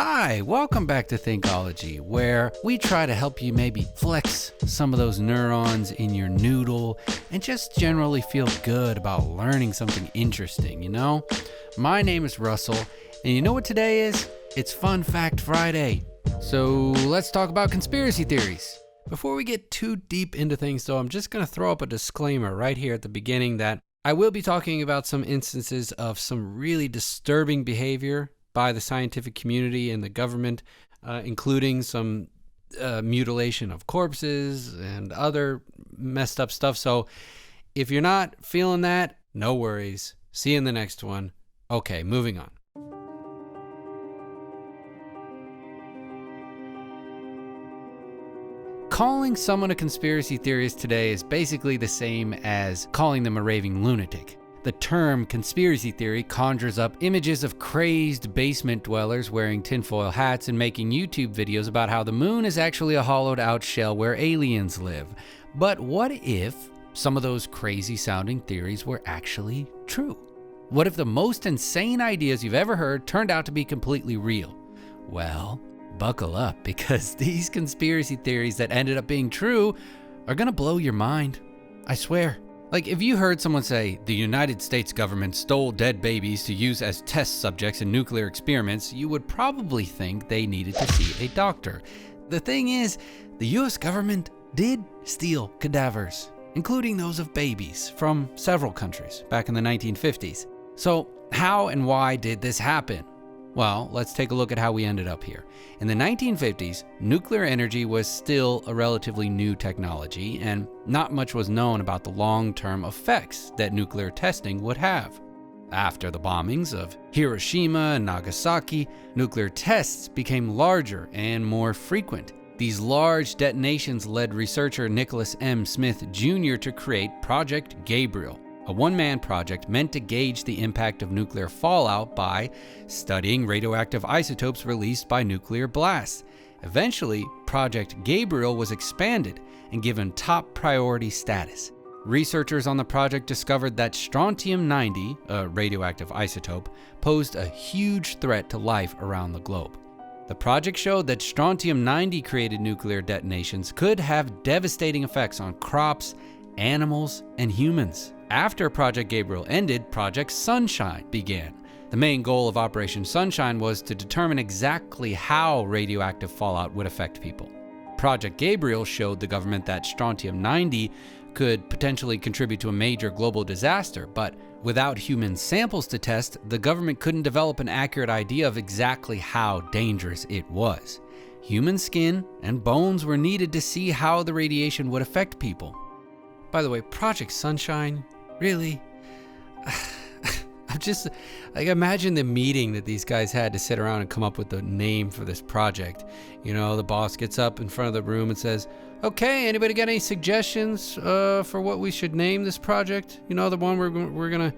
Hi, welcome back to Thinkology, where we try to help you maybe flex some of those neurons in your noodle and just generally feel good about learning something interesting, you know? My name is Rustle, and you know what today is? It's Fun Fact Friday. So let's talk about conspiracy theories. Before we get too deep into things, though, I'm just going to throw up a disclaimer right here at the beginning that I will be talking about some instances of some really disturbing behavior by the scientific community and the government, including some mutilation of corpses and other messed up stuff. So if you're not feeling that, no worries. See you in the next one. Okay, moving on. Calling someone a conspiracy theorist today is basically the same as calling them a raving lunatic. The term conspiracy theory conjures up images of crazed basement dwellers wearing tinfoil hats and making YouTube videos about how the moon is actually a hollowed out shell where aliens live. But what if some of those crazy sounding theories were actually true? What if the most insane ideas you've ever heard turned out to be completely real? Well, buckle up, because these conspiracy theories that ended up being true are gonna blow your mind. I swear. Like, if you heard someone say, the United States government stole dead babies to use as test subjects in nuclear experiments, you would probably think they needed to see a doctor. The thing is, the US government did steal cadavers, including those of babies, from several countries back in the 1950s. So, how and why did this happen? Well, let's take a look at how we ended up here. In the 1950s, nuclear energy was still a relatively new technology, and not much was known about the long-term effects that nuclear testing would have. After the bombings of Hiroshima and Nagasaki, nuclear tests became larger and more frequent. These large detonations led researcher Nicholas M. Smith Jr. to create Project Gabriel, a one-man project meant to gauge the impact of nuclear fallout by studying radioactive isotopes released by nuclear blasts. Eventually, Project Gabriel was expanded and given top priority status. Researchers on the project discovered that strontium-90, a radioactive isotope, posed a huge threat to life around the globe. The project showed that strontium-90 created nuclear detonations could have devastating effects on crops, animals, and humans. After Project Gabriel ended, Project Sunshine began. The main goal of Operation Sunshine was to determine exactly how radioactive fallout would affect people. Project Gabriel showed the government that strontium-90 could potentially contribute to a major global disaster, but without human samples to test, the government couldn't develop an accurate idea of exactly how dangerous it was. Human skin and bones were needed to see how the radiation would affect people. By the way, Project Sunshine, really? I'm just, like, imagine the meeting that these guys had to sit around and come up with the name for this project. You know, the boss gets up in front of the room and says, okay, anybody got any suggestions for what we should name this project? You know, the one we're gonna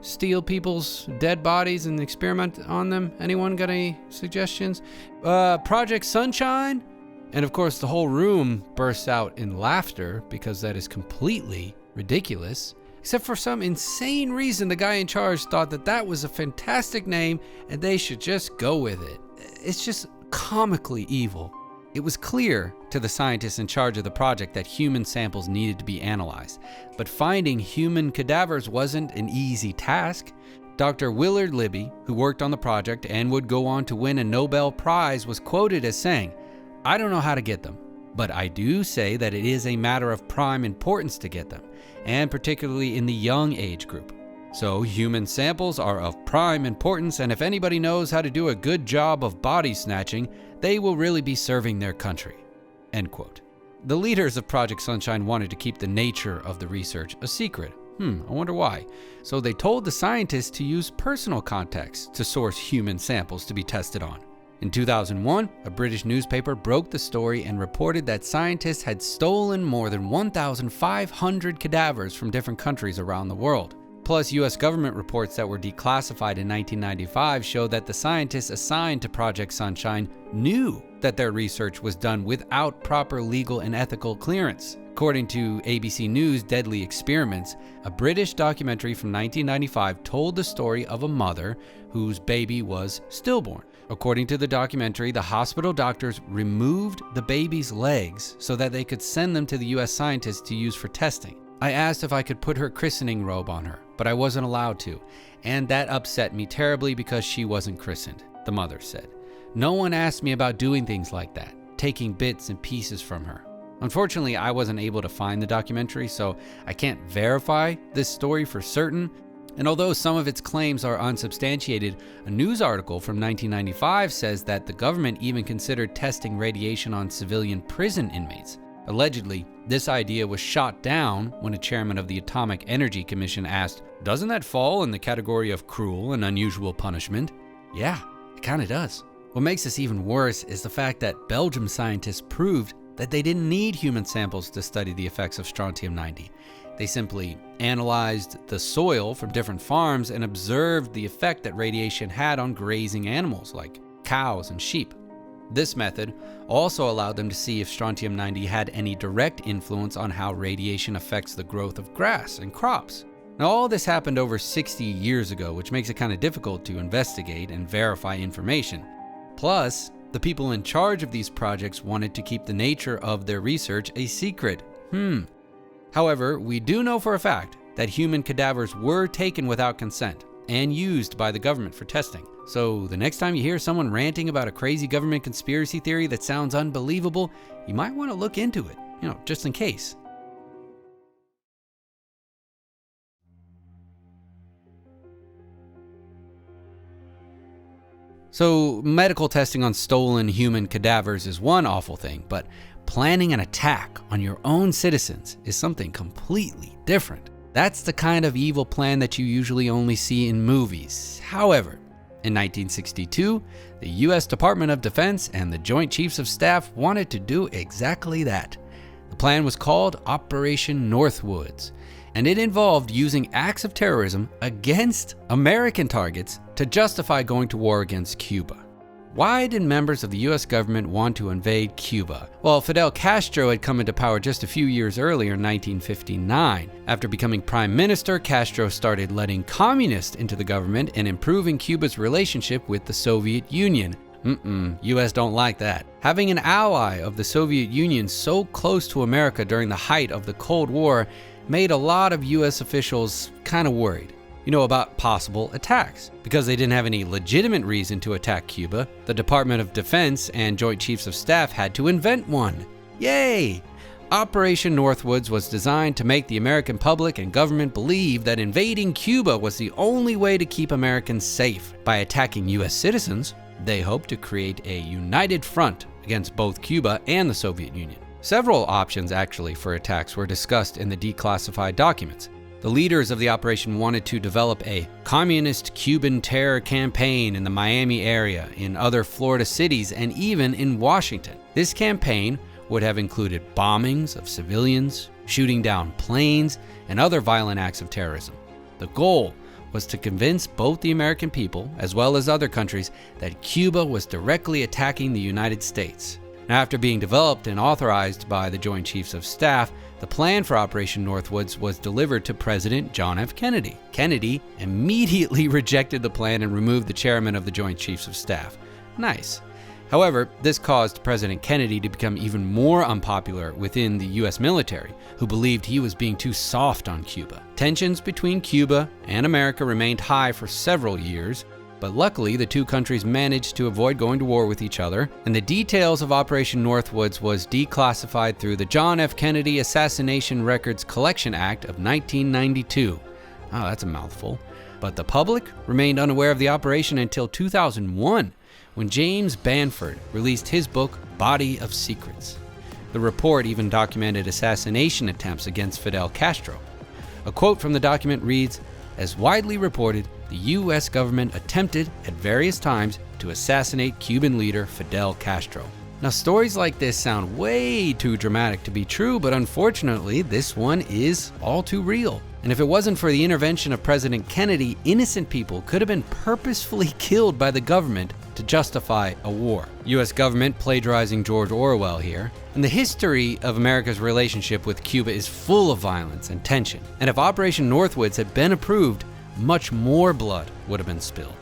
steal people's dead bodies and experiment on them? Anyone got any suggestions? Project Sunshine? And of course, the whole room bursts out in laughter because that is completely ridiculous. Except for some insane reason, the guy in charge thought that that was a fantastic name and they should just go with it. It's just comically evil. It was clear to the scientists in charge of the project that human samples needed to be analyzed, but finding human cadavers wasn't an easy task. Dr. Willard Libby, who worked on the project and would go on to win a Nobel Prize, was quoted as saying, "I don't know how to get them, but I do say that it is a matter of prime importance to get them, and particularly in the young age group. So human samples are of prime importance, and if anybody knows how to do a good job of body snatching, they will really be serving their country." End quote. The leaders of Project Sunshine wanted to keep the nature of the research a secret. I wonder why. So they told the scientists to use personal contacts to source human samples to be tested on. In 2001, a British newspaper broke the story and reported that scientists had stolen more than 1,500 cadavers from different countries around the world. Plus, US government reports that were declassified in 1995 showed that the scientists assigned to Project Sunshine knew that their research was done without proper legal and ethical clearance. According to ABC News' Deadly Experiments, a British documentary from 1995 told the story of a mother whose baby was stillborn. According to the documentary, the hospital doctors removed the baby's legs so that they could send them to the US scientists to use for testing. I asked if I could put her christening robe on her, but I wasn't allowed to, and that upset me terribly because she wasn't christened, the mother said. No one asked me about doing things like that, taking bits and pieces from her. Unfortunately, I wasn't able to find the documentary, so I can't verify this story for certain. And although some of its claims are unsubstantiated, a news article from 1995 says that the government even considered testing radiation on civilian prison inmates. Allegedly, this idea was shot down when a chairman of the Atomic Energy Commission asked, "Doesn't that fall in the category of cruel and unusual punishment?" Yeah, it kinda does. What makes this even worse is the fact that Belgium scientists proved that they didn't need human samples to study the effects of strontium-90. They simply analyzed the soil from different farms and observed the effect that radiation had on grazing animals like cows and sheep. This method also allowed them to see if strontium-90 had any direct influence on how radiation affects the growth of grass and crops. Now, all this happened over 60 years ago, which makes it kind of difficult to investigate and verify information. Plus, the people in charge of these projects wanted to keep the nature of their research a secret. However, we do know for a fact that human cadavers were taken without consent and used by the government for testing. So the next time you hear someone ranting about a crazy government conspiracy theory that sounds unbelievable, you might want to look into it, just in case. So medical testing on stolen human cadavers is one awful thing, but planning an attack on your own citizens is something completely different. That's the kind of evil plan that you usually only see in movies. However, in 1962, the US Department of Defense and the Joint Chiefs of Staff wanted to do exactly that. The plan was called Operation Northwoods, and it involved using acts of terrorism against American targets to justify going to war against Cuba. Why did members of the US government want to invade Cuba? Well, Fidel Castro had come into power just a few years earlier in 1959. After becoming prime minister, Castro started letting communists into the government and improving Cuba's relationship with the Soviet Union. US don't like that. Having an ally of the Soviet Union so close to America during the height of the Cold War made a lot of US officials kind of worried. About possible attacks. Because they didn't have any legitimate reason to attack Cuba, the Department of Defense and Joint Chiefs of Staff had to invent one. Yay! Operation Northwoods was designed to make the American public and government believe that invading Cuba was the only way to keep Americans safe. By attacking US citizens, they hoped to create a united front against both Cuba and the Soviet Union. Several options actually for attacks were discussed in the declassified documents. The leaders of the operation wanted to develop a communist Cuban terror campaign in the Miami area, in other Florida cities, and even in Washington. This campaign would have included bombings of civilians, shooting down planes, and other violent acts of terrorism. The goal was to convince both the American people, as well as other countries, that Cuba was directly attacking the United States. Now, after being developed and authorized by the Joint Chiefs of Staff, the plan for Operation Northwoods was delivered to President John F. Kennedy. Kennedy immediately rejected the plan and removed the chairman of the Joint Chiefs of Staff. Nice. However, this caused President Kennedy to become even more unpopular within the US military, who believed he was being too soft on Cuba. Tensions between Cuba and America remained high for several years, but luckily the two countries managed to avoid going to war with each other, and the details of Operation Northwoods was declassified through the John F. Kennedy Assassination Records Collection Act of 1992. Oh, that's a mouthful. But the public remained unaware of the operation until 2001, when James Banford released his book, Body of Secrets. The report even documented assassination attempts against Fidel Castro. A quote from the document reads, "As widely reported, the US government attempted at various times to assassinate Cuban leader Fidel Castro." Now, stories like this sound way too dramatic to be true, but unfortunately, this one is all too real. And if it wasn't for the intervention of President Kennedy, innocent people could have been purposefully killed by the government to justify a war. US government plagiarizing George Orwell here. And the history of America's relationship with Cuba is full of violence and tension. And if Operation Northwoods had been approved, much more blood would have been spilled.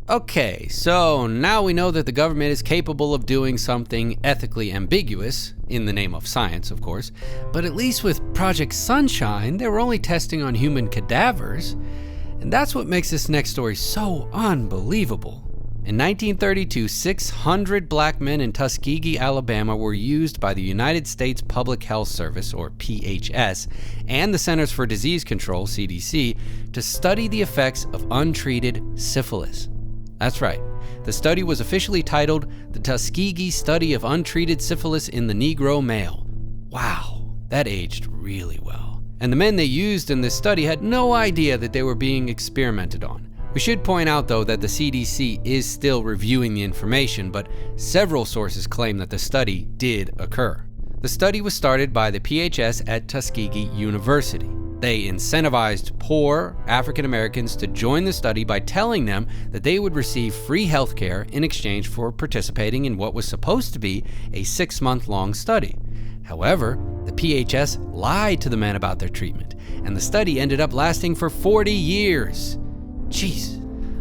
Okay, so now we know that the government is capable of doing something ethically ambiguous, in the name of science, of course, but at least with Project Sunshine, they were only testing on human cadavers, and that's what makes this next story so unbelievable. In 1932, 600 black men in Tuskegee, Alabama were used by the United States Public Health Service, or PHS, and the Centers for Disease Control, CDC, to study the effects of untreated syphilis. That's right. The study was officially titled The Tuskegee Study of Untreated Syphilis in the Negro Male. Wow, that aged really well. And the men they used in this study had no idea that they were being experimented on. We should point out, though, that the CDC is still reviewing the information, but several sources claim that the study did occur. The study was started by the PHS at Tuskegee University. They incentivized poor African Americans to join the study by telling them that they would receive free health care in exchange for participating in what was supposed to be a 6-month-long study. However, the PHS lied to the men about their treatment, and the study ended up lasting for 40 years. Jeez.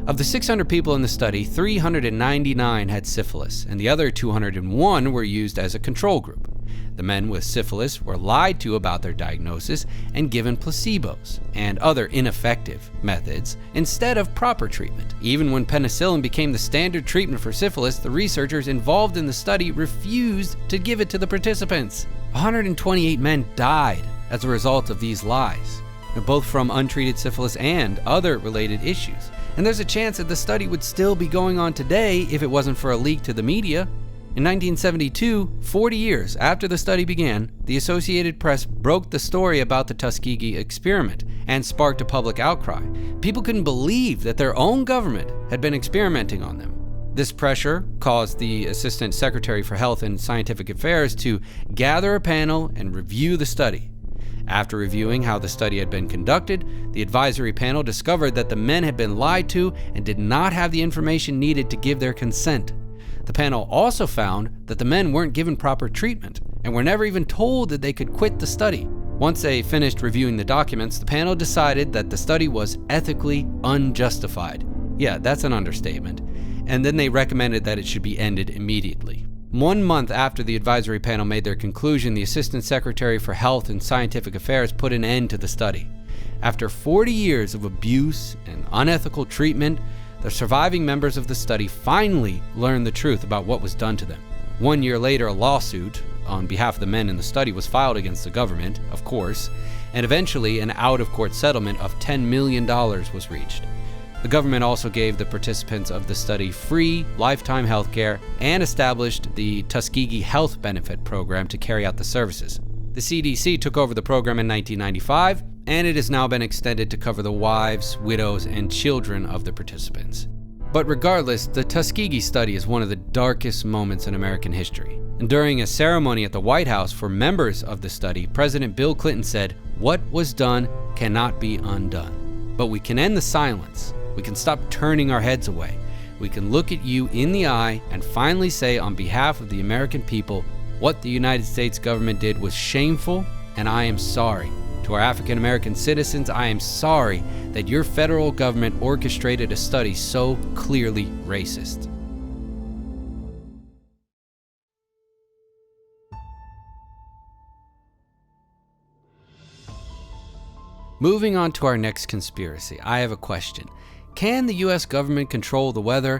Of the 600 people in the study, 399 had syphilis, and the other 201 were used as a control group. The men with syphilis were lied to about their diagnosis and given placebos and other ineffective methods instead of proper treatment. Even when penicillin became the standard treatment for syphilis, the researchers involved in the study refused to give it to the participants. 128 men died as a result of these lies, both from untreated syphilis and other related issues. And there's a chance that the study would still be going on today if it wasn't for a leak to the media. In 1972, 40 years after the study began, the Associated Press broke the story about the Tuskegee experiment and sparked a public outcry. People couldn't believe that their own government had been experimenting on them. This pressure caused the Assistant Secretary for Health and Scientific Affairs to gather a panel and review the study. After reviewing how the study had been conducted, the advisory panel discovered that the men had been lied to and did not have the information needed to give their consent. The panel also found that the men weren't given proper treatment and were never even told that they could quit the study. Once they finished reviewing the documents, the panel decided that the study was ethically unjustified. Yeah, that's an understatement. And then they recommended that it should be ended immediately. 1 month after the advisory panel made their conclusion, the Assistant Secretary for Health and Scientific Affairs put an end to the study. After 40 years of abuse and unethical treatment, the surviving members of the study finally learned the truth about what was done to them. 1 year later, a lawsuit on behalf of the men in the study was filed against the government, of course, and eventually an out-of-court settlement of $10 million was reached. The government also gave the participants of the study free lifetime health care and established the Tuskegee Health Benefit Program to carry out the services. The CDC took over the program in 1995, and it has now been extended to cover the wives, widows, and children of the participants. But regardless, the Tuskegee study is one of the darkest moments in American history. And during a ceremony at the White House for members of the study, President Bill Clinton said, "What was done cannot be undone. But we can end the silence. We can stop turning our heads away. We can look at you in the eye and finally say on behalf of the American people, what the United States government did was shameful, and I am sorry. To our African American citizens, I am sorry that your federal government orchestrated a study so clearly racist." Moving on to our next conspiracy, I have a question. Can the US government control the weather?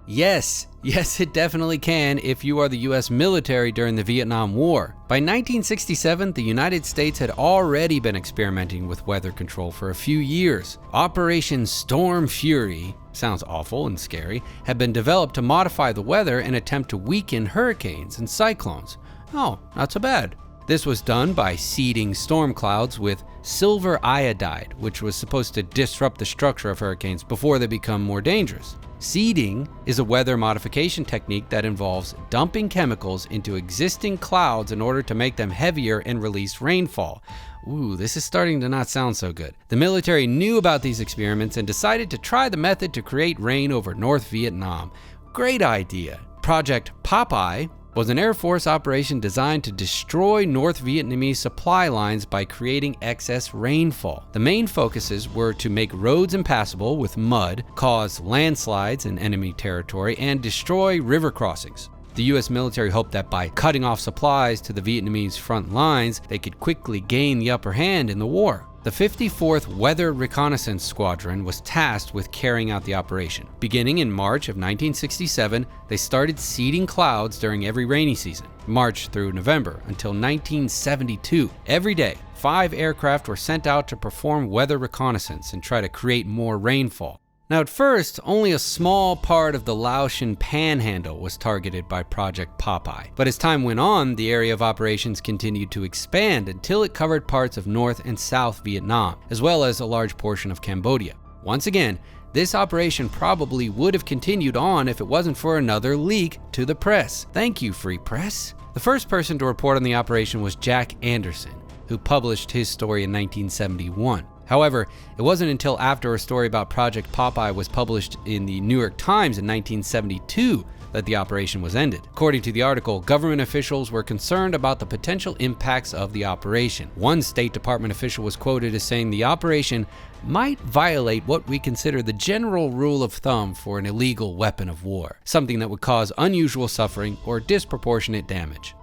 Yes, it definitely can if you are the US military during the Vietnam War. By 1967, the United States had already been experimenting with weather control for a few years. Operation Storm Fury, sounds awful and scary, had been developed to modify the weather and attempt to weaken hurricanes and cyclones. Oh, not so bad. This was done by seeding storm clouds with silver iodide, which was supposed to disrupt the structure of hurricanes before they become more dangerous. Seeding is a weather modification technique that involves dumping chemicals into existing clouds in order to make them heavier and release rainfall. Ooh, this is starting to not sound so good. The military knew about these experiments and decided to try the method to create rain over North Vietnam. Great idea. Project Popeye was an Air Force operation designed to destroy North Vietnamese supply lines by creating excess rainfall. The main focuses were to make roads impassable with mud, cause landslides in enemy territory, and destroy river crossings. The US military hoped that by cutting off supplies to the Vietnamese front lines, they could quickly gain the upper hand in the war. The 54th Weather Reconnaissance Squadron was tasked with carrying out the operation. Beginning in March of 1967, they started seeding clouds during every rainy season, March through November, until 1972. Every day, 5 aircraft were sent out to perform weather reconnaissance and try to create more rainfall. Now at first, only a small part of the Laotian Panhandle was targeted by Project Popeye. But as time went on, the area of operations continued to expand until it covered parts of North and South Vietnam, as well as a large portion of Cambodia. Once again, this operation probably would have continued on if it wasn't for another leak to the press. Thank you, Free Press. The first person to report on the operation was Jack Anderson, who published his story in 1971. However, it wasn't until after a story about Project Popeye was published in the New York Times in 1972 that the operation was ended. According to the article, government officials were concerned about the potential impacts of the operation. One State Department official was quoted as saying the operation might violate what we consider the general rule of thumb for an illegal weapon of war, something that would cause unusual suffering or disproportionate damage.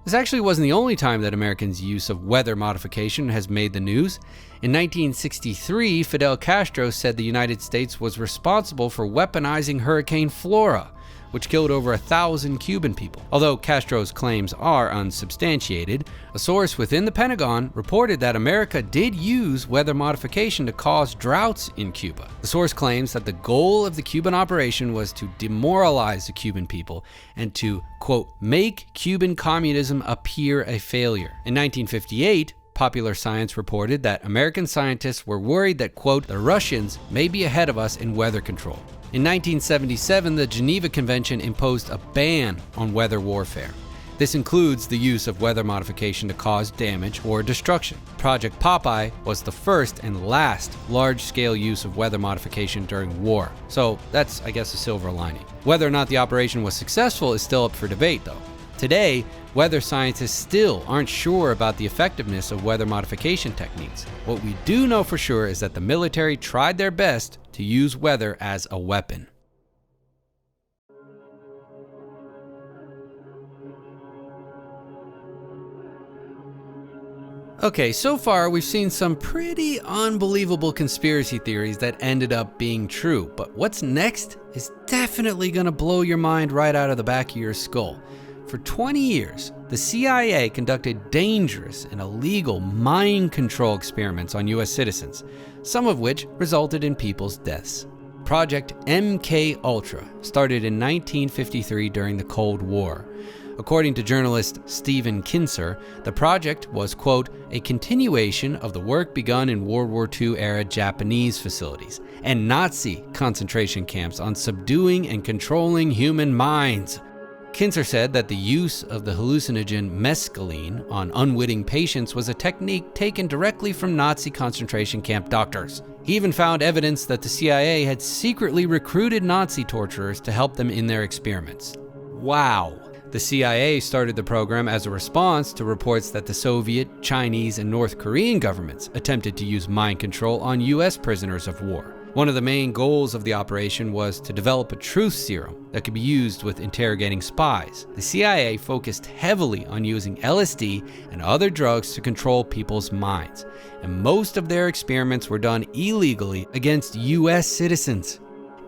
This actually wasn't the only time that Americans' use of weather modification has made the news. In 1963, Fidel Castro said the United States was responsible for weaponizing Hurricane Flora, which killed over 1,000 Cuban people. Although Castro's claims are unsubstantiated, a source within the Pentagon reported that America did use weather modification to cause droughts in Cuba. The source claims that the goal of the Cuban operation was to demoralize the Cuban people and to, quote, make Cuban communism appear a failure. In 1958, Popular Science reported that American scientists were worried that, quote, the Russians may be ahead of us in weather control. In 1977, the Geneva Convention imposed a ban on weather warfare. This includes the use of weather modification to cause damage or destruction. Project Popeye was the first and last large-scale use of weather modification during war. So that's, I guess, a silver lining. Whether or not the operation was successful is still up for debate, though. Today, weather scientists still aren't sure about the effectiveness of weather modification techniques. What we do know for sure is that the military tried their best to use weather as a weapon. Okay, so far we've seen some pretty unbelievable conspiracy theories that ended up being true, but what's next is definitely gonna blow your mind right out of the back of your skull. For 20 years, the CIA conducted dangerous and illegal mind control experiments on US citizens, some of which resulted in people's deaths. Project MK-Ultra started in 1953 during the Cold War. According to journalist Stephen Kinzer, the project was, quote, a continuation of the work begun in World War II-era Japanese facilities and Nazi concentration camps on subduing and controlling human minds. Kinzer said that the use of the hallucinogen mescaline on unwitting patients was a technique taken directly from Nazi concentration camp doctors. He even found evidence that the CIA had secretly recruited Nazi torturers to help them in their experiments. Wow. The CIA started the program as a response to reports that the Soviet, Chinese, and North Korean governments attempted to use mind control on US prisoners of war. One of the main goals of the operation was to develop a truth serum that could be used with interrogating spies. The CIA focused heavily on using LSD and other drugs to control people's minds, and most of their experiments were done illegally against US citizens.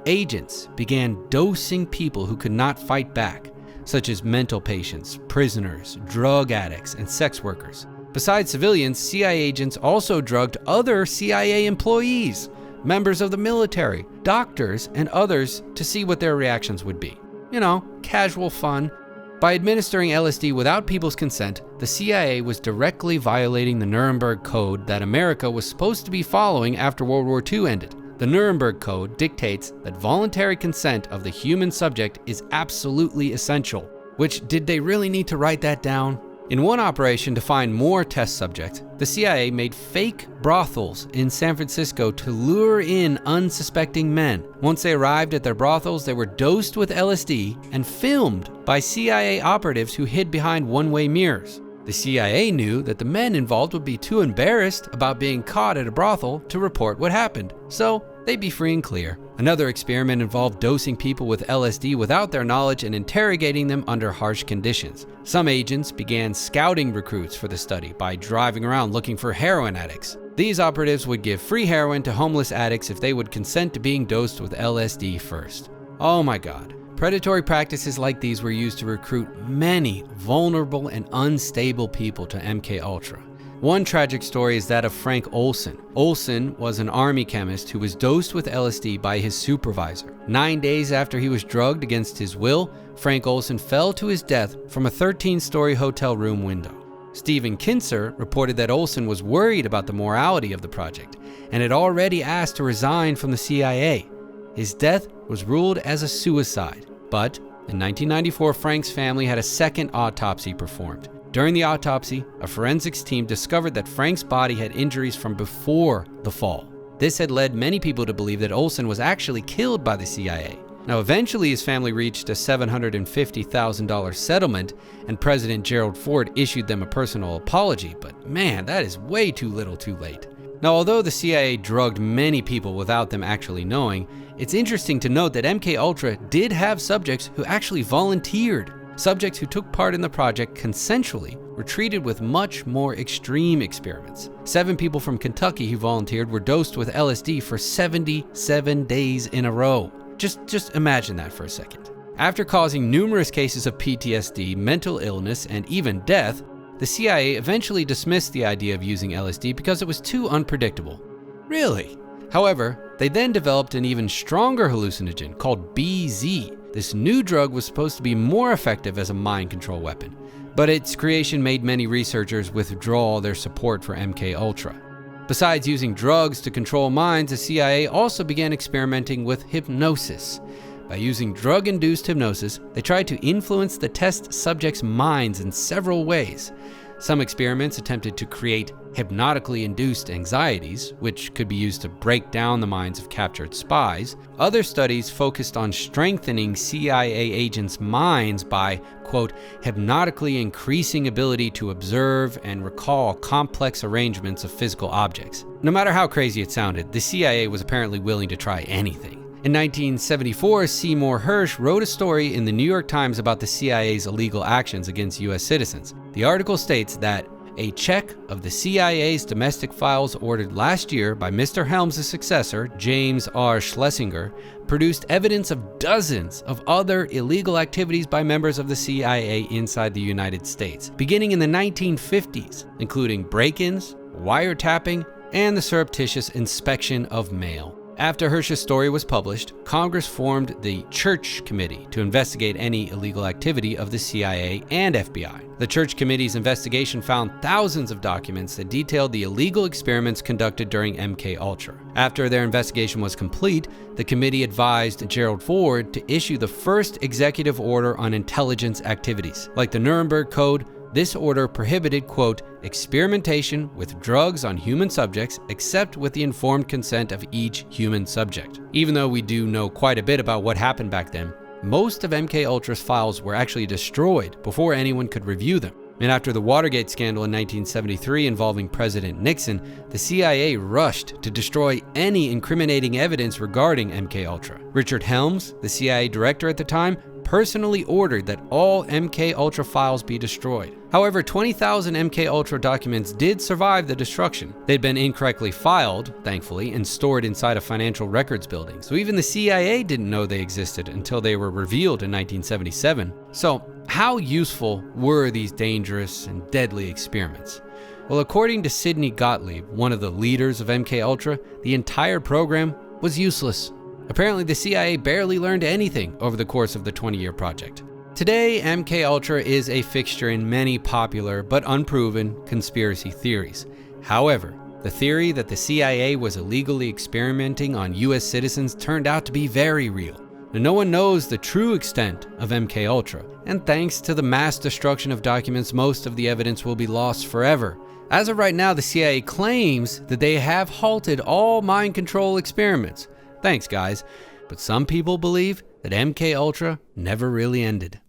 Agents began dosing people who could not fight back, such as mental patients, prisoners, drug addicts, and sex workers. Besides civilians, CIA agents also drugged other CIA employees, members of the military, doctors, and others to see what their reactions would be. You know, casual fun. By administering LSD without people's consent, the CIA was directly violating the Nuremberg Code that America was supposed to be following after World War II ended. The Nuremberg Code dictates that voluntary consent of the human subject is absolutely essential. Which, did they really need to write that down? In one operation to find more test subjects, the CIA made fake brothels in San Francisco to lure in unsuspecting men. Once they arrived at their brothels, they were dosed with LSD and filmed by CIA operatives who hid behind one-way mirrors. The CIA knew that the men involved would be too embarrassed about being caught at a brothel to report what happened, so they'd be free and clear. Another experiment involved dosing people with LSD without their knowledge and interrogating them under harsh conditions. Some agents began scouting recruits for the study by driving around looking for heroin addicts. These operatives would give free heroin to homeless addicts if they would consent to being dosed with LSD first. Oh my God. Predatory practices like these were used to recruit many vulnerable and unstable people to MKUltra. One tragic story is that of Frank Olson. Olson was an army chemist who was dosed with LSD by his supervisor. 9 days after he was drugged against his will, Frank Olson fell to his death from a 13-story hotel room window. Stephen Kinzer reported that Olson was worried about the morality of the project and had already asked to resign from the CIA. His death was ruled as a suicide, but in 1994, Frank's family had a second autopsy performed. During the autopsy, a forensics team discovered that Frank's body had injuries from before the fall. This had led many people to believe that Olson was actually killed by the CIA. Now, eventually his family reached a $750,000 settlement, and President Gerald Ford issued them a personal apology, but man, that is way too little too late. Now, although the CIA drugged many people without them actually knowing, it's interesting to note that MKUltra did have subjects who actually volunteered. Subjects who took part in the project consensually were treated with much more extreme experiments. 7 people from Kentucky who volunteered were dosed with LSD for 77 days in a row. Just imagine that for a second. After causing numerous cases of PTSD, mental illness, and even death, the CIA eventually dismissed the idea of using LSD because it was too unpredictable. Really? However, they then developed an even stronger hallucinogen called BZ. This new drug was supposed to be more effective as a mind control weapon, but its creation made many researchers withdraw their support for MKUltra. Besides using drugs to control minds, the CIA also began experimenting with hypnosis. By using drug-induced hypnosis, they tried to influence the test subjects' minds in several ways. Some experiments attempted to create hypnotically induced anxieties, which could be used to break down the minds of captured spies. Other studies focused on strengthening CIA agents' minds by, quote, hypnotically increasing ability to observe and recall complex arrangements of physical objects. No matter how crazy it sounded, the CIA was apparently willing to try anything. In 1974, Seymour Hersh wrote a story in the New York Times about the CIA's illegal actions against U.S. citizens. The article states that a check of the CIA's domestic files ordered last year by Mr. Helms' successor, James R. Schlesinger, produced evidence of dozens of other illegal activities by members of the CIA inside the United States, beginning in the 1950s, including break-ins, wiretapping, and the surreptitious inspection of mail. After Hersh's story was published, Congress formed the Church Committee to investigate any illegal activity of the CIA and FBI. The Church Committee's investigation found thousands of documents that detailed the illegal experiments conducted during MKUltra. After their investigation was complete, the committee advised Gerald Ford to issue the first executive order on intelligence activities. Like the Nuremberg Code, this order prohibited, quote, experimentation with drugs on human subjects except with the informed consent of each human subject. Even though we do know quite a bit about what happened back then, most of MKUltra's files were actually destroyed before anyone could review them. And after the Watergate scandal in 1973 involving President Nixon, the CIA rushed to destroy any incriminating evidence regarding MKUltra. Richard Helms, the CIA director at the time, personally ordered that all MKUltra files be destroyed. However, 20,000 MKUltra documents did survive the destruction. They'd been incorrectly filed, thankfully, and stored inside a financial records building, so even the CIA didn't know they existed until they were revealed in 1977. So, how useful were these dangerous and deadly experiments? Well, according to Sidney Gottlieb, one of the leaders of MKUltra, the entire program was useless. Apparently, the CIA barely learned anything over the course of the 20-year project. Today, MKUltra is a fixture in many popular but unproven conspiracy theories. However, the theory that the CIA was illegally experimenting on US citizens turned out to be very real. and no one knows the true extent of MKUltra. And thanks to the mass destruction of documents, most of the evidence will be lost forever. As of right now, the CIA claims that they have halted all mind control experiments. Thanks, guys. But some people believe that MKUltra never really ended.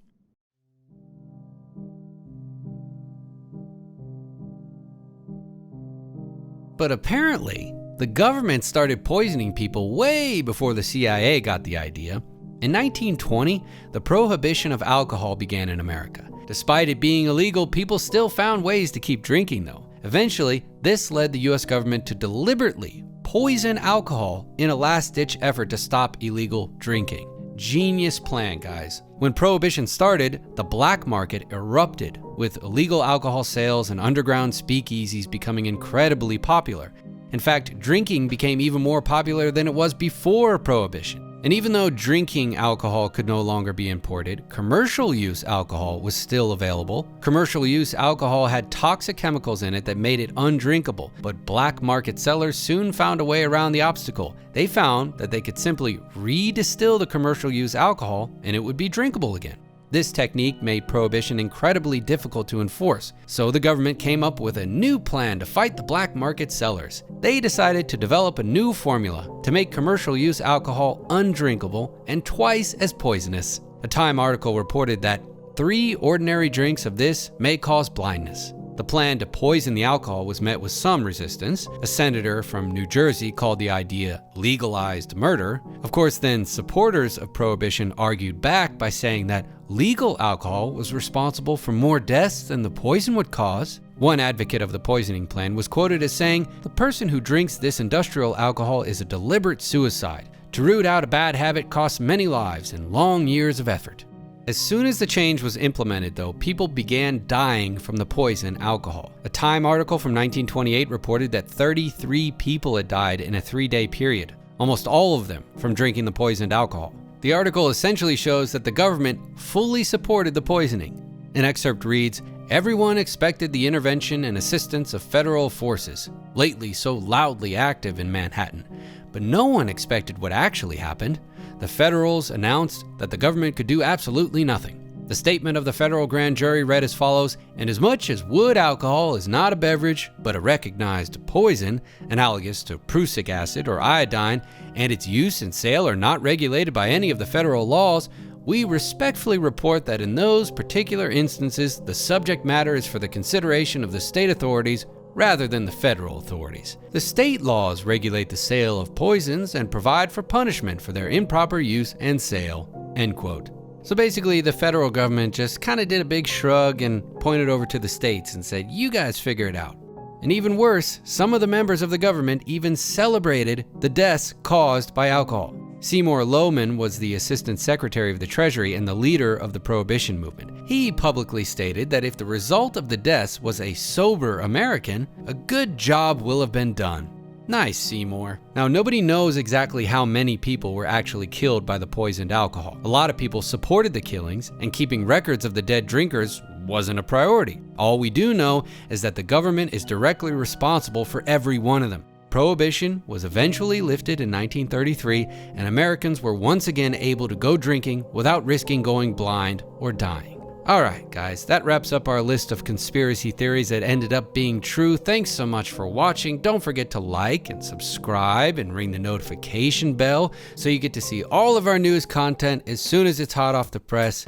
But apparently, the government started poisoning people way before the CIA got the idea. In 1920, the prohibition of alcohol began in America. Despite it being illegal, people still found ways to keep drinking though. Eventually, this led the US government to deliberately poison alcohol in a last-ditch effort to stop illegal drinking. Genius plan, guys. When Prohibition started, the black market erupted, with illegal alcohol sales and underground speakeasies becoming incredibly popular. In fact, drinking became even more popular than it was before Prohibition. And even though drinking alcohol could no longer be imported, commercial use alcohol was still available. Commercial use alcohol had toxic chemicals in it that made it undrinkable, but black market sellers soon found a way around the obstacle. They found that they could simply redistill the commercial use alcohol and it would be drinkable again. This technique made Prohibition incredibly difficult to enforce, so the government came up with a new plan to fight the black market sellers. They decided to develop a new formula to make commercial use alcohol undrinkable and twice as poisonous. A Time article reported that 3 ordinary drinks of this may cause blindness. The plan to poison the alcohol was met with some resistance. A senator from New Jersey called the idea legalized murder. Of course, then supporters of Prohibition argued back by saying that legal alcohol was responsible for more deaths than the poison would cause. One advocate of the poisoning plan was quoted as saying, "The person who drinks this industrial alcohol is a deliberate suicide. To root out a bad habit costs many lives and long years of effort." As soon as the change was implemented though, people began dying from the poison alcohol. A Time article from 1928 reported that 33 people had died in a 3-day period, almost all of them from drinking the poisoned alcohol. The article essentially shows that the government fully supported the poisoning. An excerpt reads, "Everyone expected the intervention and assistance of federal forces, lately so loudly active in Manhattan, but no one expected what actually happened. The Federals announced that the government could do absolutely nothing. The statement of the federal grand jury read as follows, inasmuch as wood alcohol is not a beverage, but a recognized poison, analogous to prussic acid or iodine, and its use and sale are not regulated by any of the federal laws, we respectfully report that in those particular instances, the subject matter is for the consideration of the state authorities rather than the federal authorities. The state laws regulate the sale of poisons and provide for punishment for their improper use and sale." End quote. So basically, the federal government just kind of did a big shrug and pointed over to the states and said, "You guys figure it out." And even worse, some of the members of the government even celebrated the deaths caused by alcohol. Seymour Loman was the Assistant Secretary of the Treasury and the leader of the Prohibition movement. He publicly stated that if the result of the deaths was a sober American, a good job will have been done. Nice, Seymour. Now, nobody knows exactly how many people were actually killed by the poisoned alcohol. A lot of people supported the killings, and keeping records of the dead drinkers wasn't a priority. All we do know is that the government is directly responsible for every one of them. Prohibition was eventually lifted in 1933, and Americans were once again able to go drinking without risking going blind or dying. Alright guys, that wraps up our list of conspiracy theories that ended up being true. Thanks so much for watching. Don't forget to like and subscribe and ring the notification bell so you get to see all of our newest content as soon as it's hot off the press.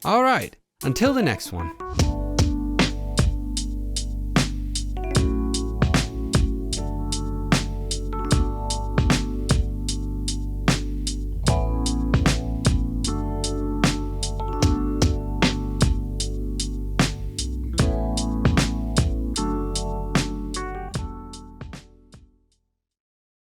Alright, until the next one.